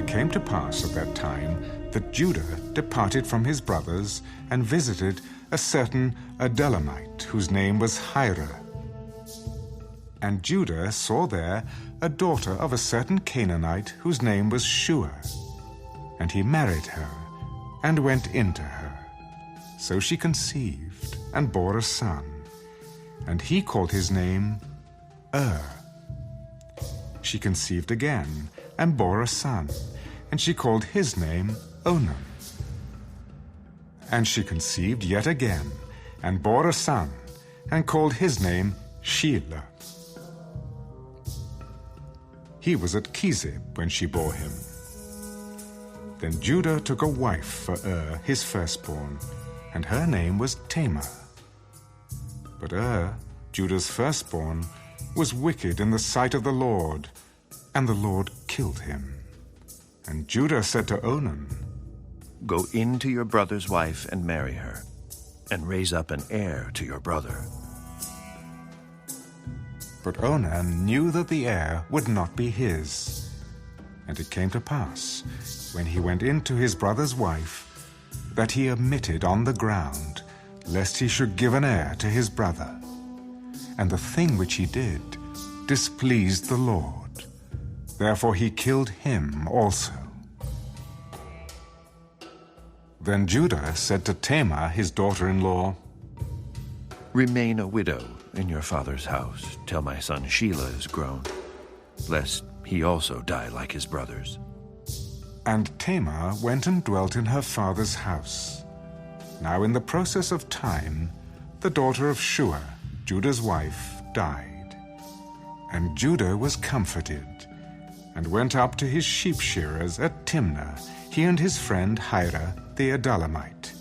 it came to pass at that time that Judah departed from his brothers and visited a certain Adullamite, whose name was Hira. And Judah saw there a daughter of a certain Canaanite, whose name was Shua. And he married her, and went into her. So she conceived, and bore a son. And he called his name She conceived again, and bore a son, and she called his name Onan. And she conceived yet again, and bore a son, and called his name Shelah. He was at Chezib when she bore him. Then Judah took a wife for his firstborn, and her name was Tamar. But Judah's firstborn, was wicked in the sight of the Lord, and the Lord killed him. And Judah said to Onan, "Go in to your brother's wife and marry her, and raise up an heir to your brother." But Onan knew that the heir would not be his. And it came to pass, when he went in to his brother's wife, that he omitted on the ground, lest he should give an heir to his brother. And the thing which he did displeased the Lord. Therefore he killed him also. Then Judah said to Tamar, his daughter-in-law, "Remain a widow in your father's house till my son Shelah is grown, lest he also die like his brothers." And Tamar went and dwelt in her father's house. Now in the process of time, the daughter of Shua, Judah's wife, died. And Judah was comforted, and went up to his sheep shearers at Timnah, he and his friend Hira the Adullamite.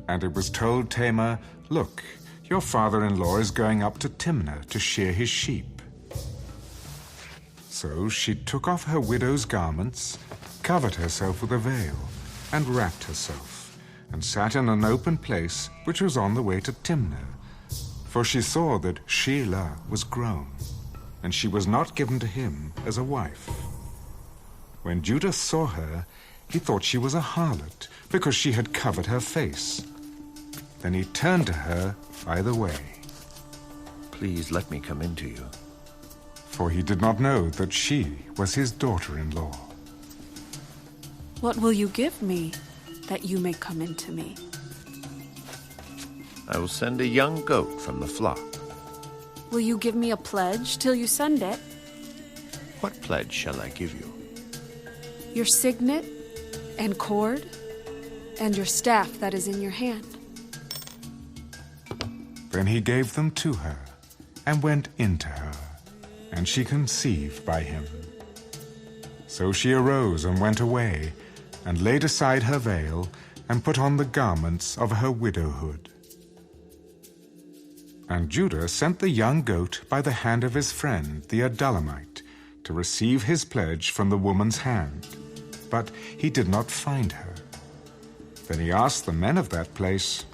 And it was told Tamar, "Look, your father-in-law is going up to Timnah to shear his sheep." So she took off her widow's garments, covered herself with a veil, and wrapped herself, and sat in an open place which was on the way to Timnah. For she saw that Shelah was grown, and she was not given to him as a wife. When Judah saw her, he thought she was a harlot, because she had covered her face. Then he turned to her by the way. "Please let me come in to you." For he did not know that she was his daughter-in-law. "What will you give me, that you may come in to me?" "I will send a young goat from the flock." "Will you give me a pledge till you send it?" "What pledge shall I give you?" "Your signet and cord, and your staff that is in your hand." Then he gave them to her, and went into her, and she conceived by him. So she arose and went away, and laid aside her veil, and put on the garments of her widowhood. And Judah sent the young goat by the hand of his friend the Adullamite, to receive his pledge from the woman's hand. But he did not find her. Then he asked the men of that place,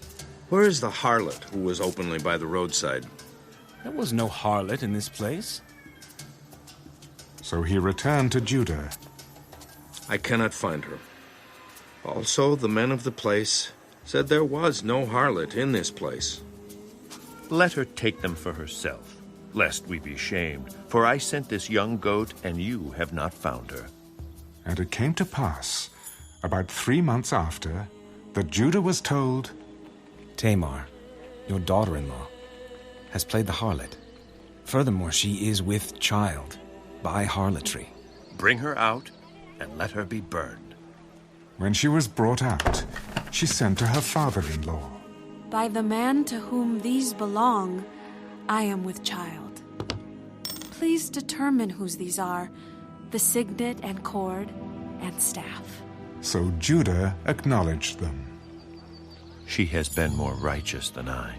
"Where is the harlot who was openly by the roadside?" "There was no harlot in this place." So he returned to Judah. "I cannot find her." Also the men of the place said there was no harlot in this place. "Let her take them for herself, lest we be shamed. For I sent this young goat, and you have not found her." And it came to pass, about 3 months after, that Judah was told, "Tamar, your daughter-in-law, has played the harlot. Furthermore, she is with child by harlotry." "Bring her out, and let her be burned." When she was brought out, she sent to her father-in-law. "By the man to whom these belong, I am with child. Please determine whose these are, the signet and cord and staff." So Judah acknowledged them. "She has been more righteous than I,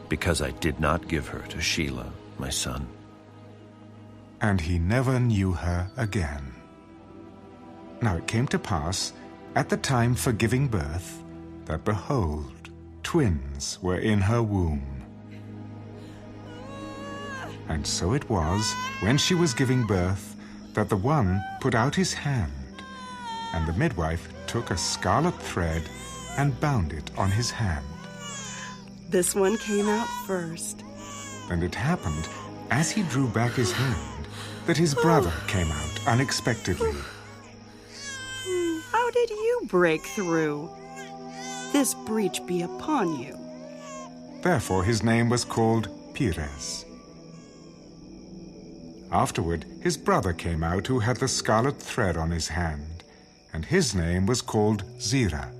because I did not give her to Shelah, my son." And he never knew her again. Now it came to pass, at the time for giving birth, that behold, twins were in her womb. And so it was, when she was giving birth, that the one put out his hand, and the midwife took a scarlet thread and bound it on his hand. This one came out first. And it happened, as he drew back his hand, that his brother came out unexpectedly. How did you break through? This breach be upon you. Therefore his name was called Pires. Afterward, his brother came out who had the scarlet thread on his hand, and his name was called Zerah.